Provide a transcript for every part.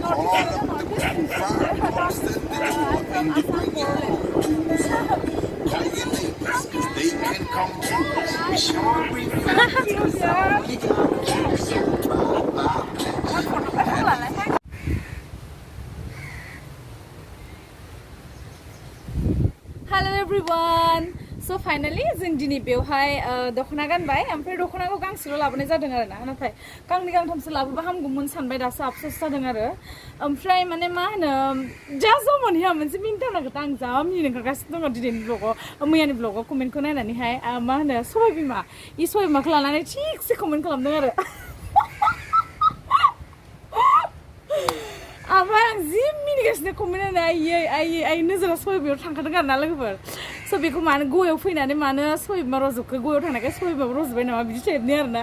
Hello everyone. So finally जों दिनै बेवहाय दख'ना गानबाय ओमफ्राय दख'नाखौ गांसेल' लाबोनाय जादों आरो ना नाथाय गांनै गांथामसो लाबोबा हामगौमोन सानबाय दासो आफसोस जादों आरो ओमफ्राय माने मा होनो जा जमनिया मोनसे मिनिथावना खोथा आं जा मिनिनो ओंखारगासिनो दङ दिनैनि ब्लगाव मैयानि ब्लगाव कमेन्टखौ नायनानैहाय मा होनो सबाइबिमा इ सबाइबिमाखौ लानानै थिगसे कमेन्ट खालामदों आरो ओमफ्राय आं जि मिनिगासिनो कमेन्ट होनानै आयै नोजोरा सबाइबिमायाव थांखादों आरो ना लोगोफोर स' बेखौ मानो गयाव फैनानै मानो सबाइबिमा रज'खो गयाव थांनायखाय सबाइबिमा रज'बाय नामा बिदि टाइपनि आरो ना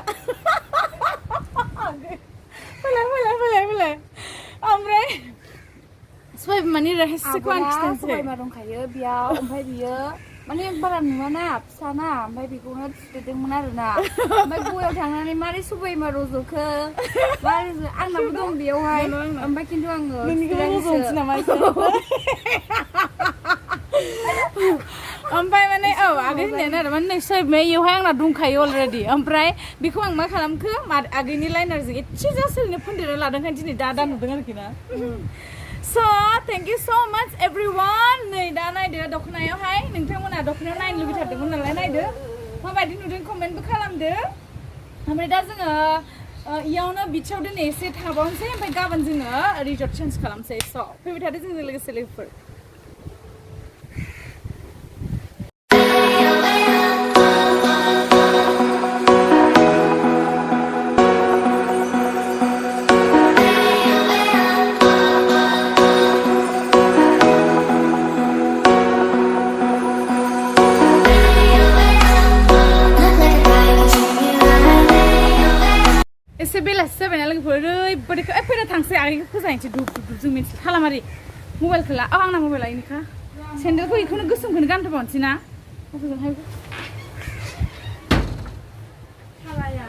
फैलाय ओमफ्राय सबाइबिमानि रहस्यखौ आं खिथानोसै सबाइबिमा दंखायो बेयाव ओमफ्राय बियो माने बारा नुवाना फिसाना ओमफ्राय बेखौनो थुदेरदोंमोन आरोना ओमफ्राय गयाव थांनानै मारै सबाइबिमा रज'खो आंनाबो दं बेयावहाय ओमफ्राय खिन्थु आङो रज'नोसै नामा ओमफ्राय माने आगै होननायानो आरो माने सबाइबिमायावहाय आंना दंखायो अलरेडि ओमफ्राय बेखौ आं मा खालामखो आगैनि लाइनारजों एसे जास्ट ओरैनो फोनदेरना लादोंखाय दिनै दा नुदों आरोखि ना So thank you so much everyone. नै दा नायदो दख'नायावहाय नोंथांमोना दख'नायाव नायनो लुबैथारदोंमोन नालाय नायदो माबायदि नुदों कमेन्टबो खालामदो ओमफ्राय दा जोङो इयावनो बिचाव दिनै एसे थाबावनोसै ओमफ्राय गाबोन जोङो रिजर्ट चेन्ज खालामसै स' फैबाय थादो जोंजों लोगोसे लोगोफोर एसे बेलासि जाबायना लोगोफोर ओरैबादि फैना थांसै आगैखौ फोजाहैनोसै दुब जों मिन्थिला खालामारि मबाइलखौ ला आंना मबाइला इनिखा सेन्देलखौ बेखौनो गोसोमखौनो गानथारबावनोसै ना हजोंहाय खालाया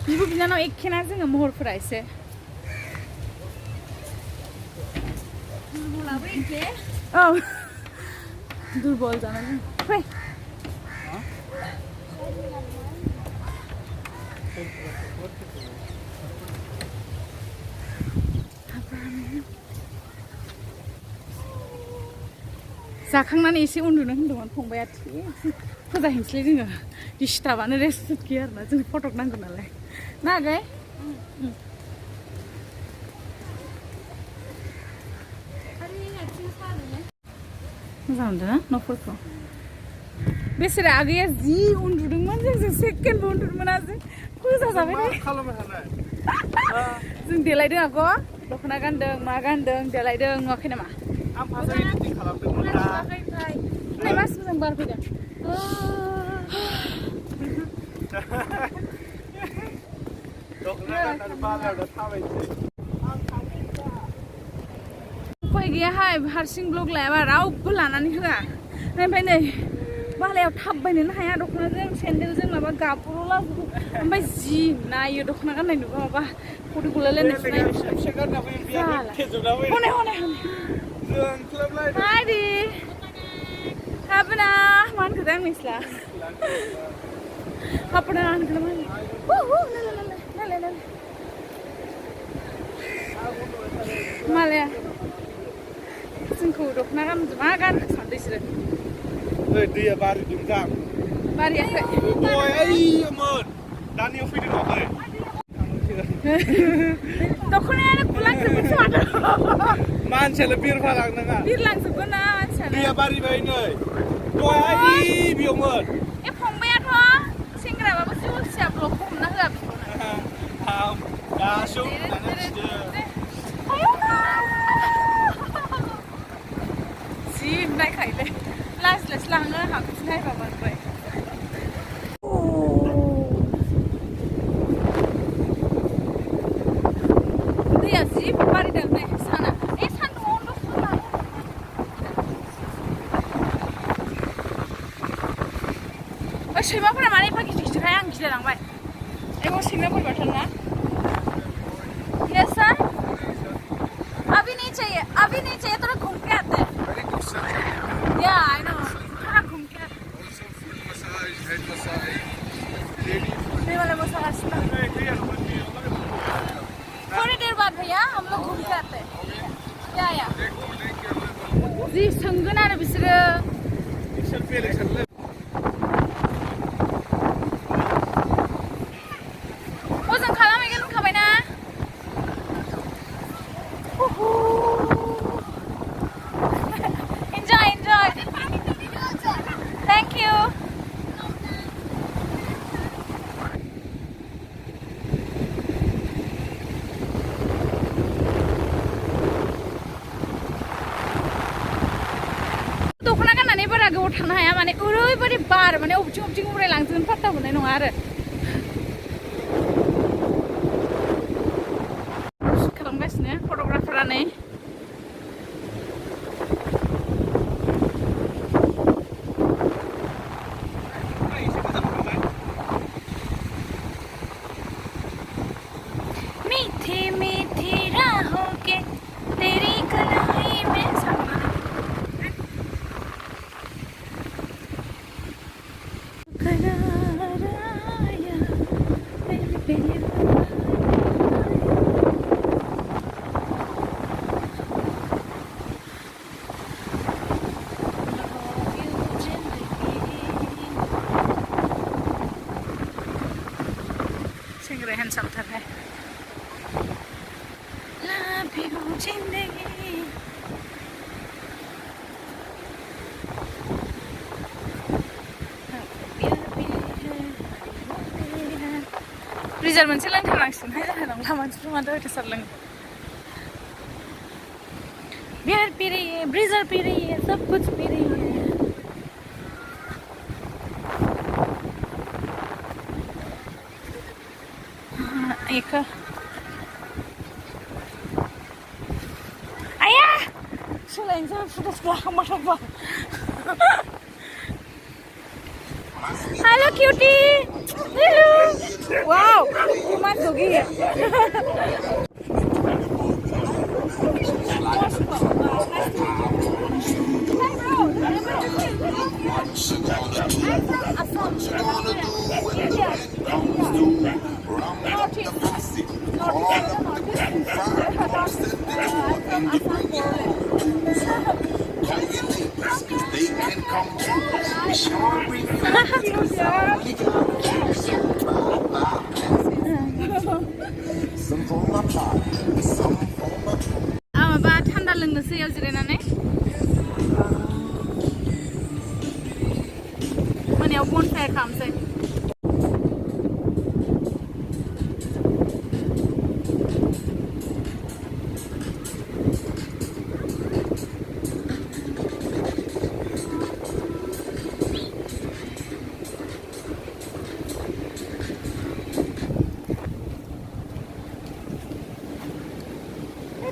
बिब' बिनानाव एखेना जोङो महरफोरा एसे दुरबलाबो एखे औ दुरबल जानानै फै जाखांनानै एसे उन्दुनो होनदोंमोन फंबाया फोजाहैनोसैलै जोङो डिस्टार्बानो रेस्ट गैया आरोना जों फटक नांगौ नालाय ना आगै मोजां मोनदों ना न'फोरखौ बेसेरा आगैया जि उन्दुदोंमोन जों सेकेन्डबो उन्दुनो मोनासै फोजाजाबाय जों देलायदों आग' दख'ना गानदों मा गानदों देलायदों नुवाखै नामा आं फार्स्टआव एडिटिं खालामदोंमोन ना नै मास मोजां बार फैदों दख'ना गाननानै बालायाव थाबायनोसै उफाय गैयाहाय हारसिं ब्लग लायाबा रावबो लानानै होआ ओमफ्राय नै बालायाव थाबायनोनो हाया दख'नाजों सेन्देलजों माबा गाबल' लाजोबो ओमफ्राय जि नायो दख'ना गाननाय नुबा माबा खदै गलायलायनाय Hadi. Hapna, man kadang misla. Hapna an kadang. La. Malaya. Singku dok nakam makan sandai sih. Dia baru dungkam. Baru ya. Boy, aman. Daniel feeding oke. Dokternya ada pulang sebut sama. मान्छेले बिर फालांनाङा बिर लांजोबगोन ना मानसियानो दैया बारिबाय नै दहाय बेयावमोन ए फंबायाथ' सेंग्राबाबो जलसिया ब्लगखौ हमना होआ बेखौनो दासो जि नायखायोलै लासै लाङो आंहा बिदि नायबा बांद्राय दैया जि बारिदों नै साना सैमाफोरा माने एफा गिदिर आं गिलायलांबाय एगो सैमा बोरैबाथार ना Yes sir भी नहीं चाहिए थोड़ा घूम के आते हैं Very good sir. या आई नो थोड़ा घूम के आते Also foot massage, head massage, ladies. हैं ये वाला मसाज थोड़ी देर बाद भैया हम लोग घूम के आते हैं या जी संगन आरो बिसोरो मोजां खालामहैगोन होनखाबायना enjoy thank you दख'ना गाननानै बारा गोबाव थानो हाया माने ओरैबायदि बार माने अबेथिं उरायलांजोबगोन पात्ता मोननाय नङा आरो खालामगासिनो फट'ग्राफारा नै मीठी मीठी राहों के तेरी कलाई में सेंग्रा हैंडसामथार है Love you जिंदगी ब्रिजार मोनसे लोंथारनांसिगोनहाय जानाय नंला मानसिफ्रा माथो अयथासार लोङो बियार पी रही है ब्रिजार पी रही है सब कुछ पी रही है एक आया सोलायनोसै फुट'सखौ लाखांबाथारबा Hello, cutie. Hello. Wow, you must go here. They can come true. We sure bring some from my pot, some from my माबा थान्दा लोंनोसै याव जिरायनानै मोनायाव बनफायार खालामसै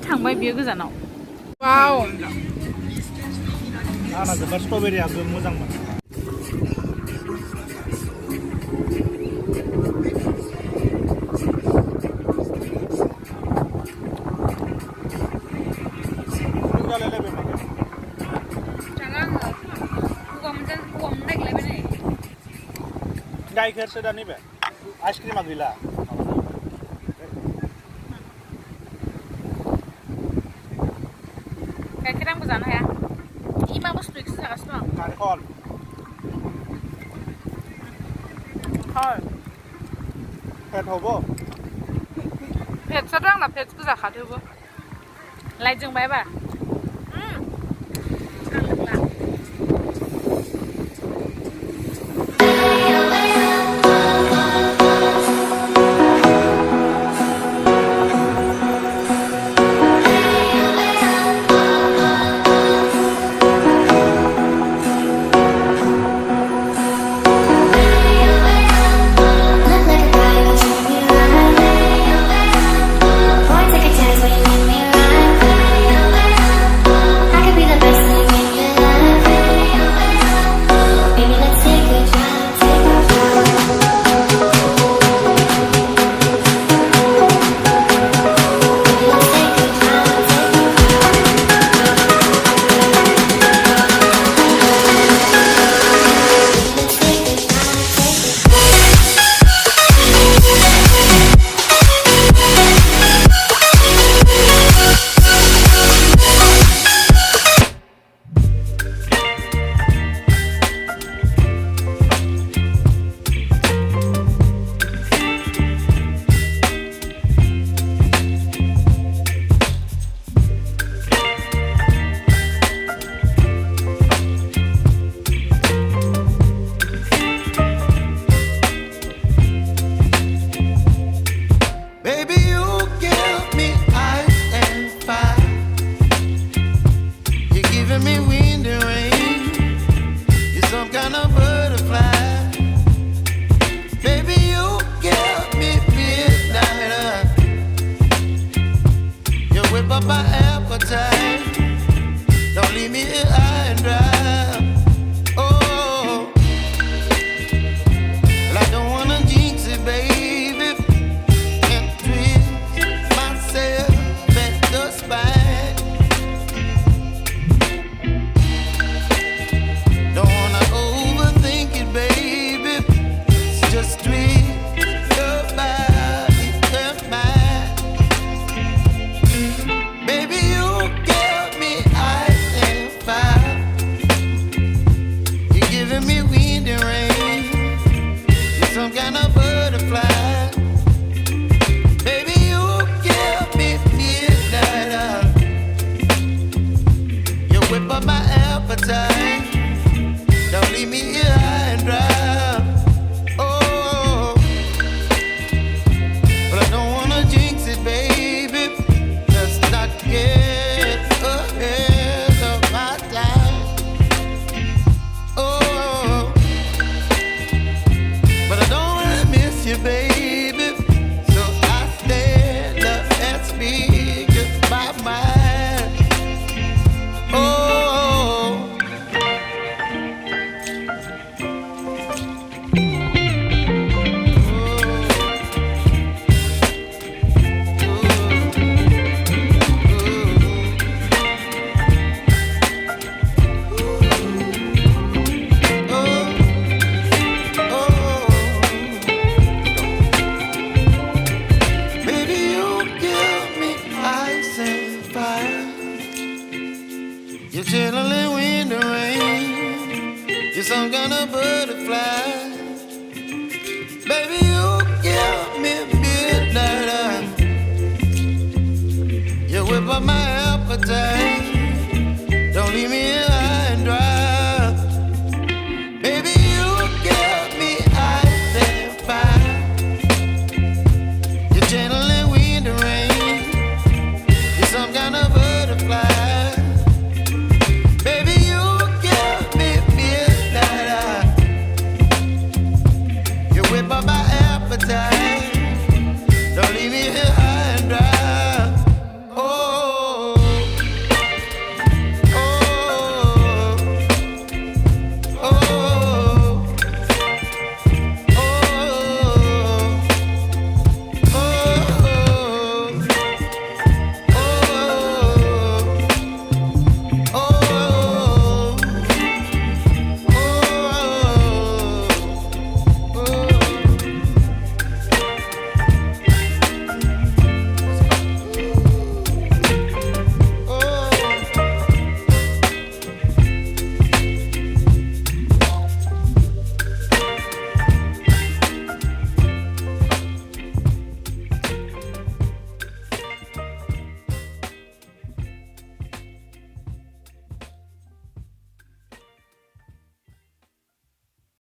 थांबाय बियो गोजानाव वाव आंना जोबोर स्ट्रबेरियाबो मोजांमोन गाइखेरसो दा नैबे आइसक्रिमा गैला गाइखेर आंबो जानो हाया इमा बुस्थुखौसो जागासिनो दं नारेंखल फेट हबो फेटसाथ' आंना फेटसबो जाखाथोबो light जोंबायबा Boy, take a chance when you make me right. giving me wind and rain. You're some kind of butterfly. Baby, you give me midnight. You whip up my appetite. Don't leave me here high and dry. Oh, but I don't wanna jinx it, baby. Let's not get ahead of my time. Oh, but I don't wanna miss you, baby. So I stand up and speak just my mind. Oh. Baby, you give me ice and fire. You're chilling wind and rain. You're some kind of butterfly. Baby, you give me midnight. You whip up my appetite.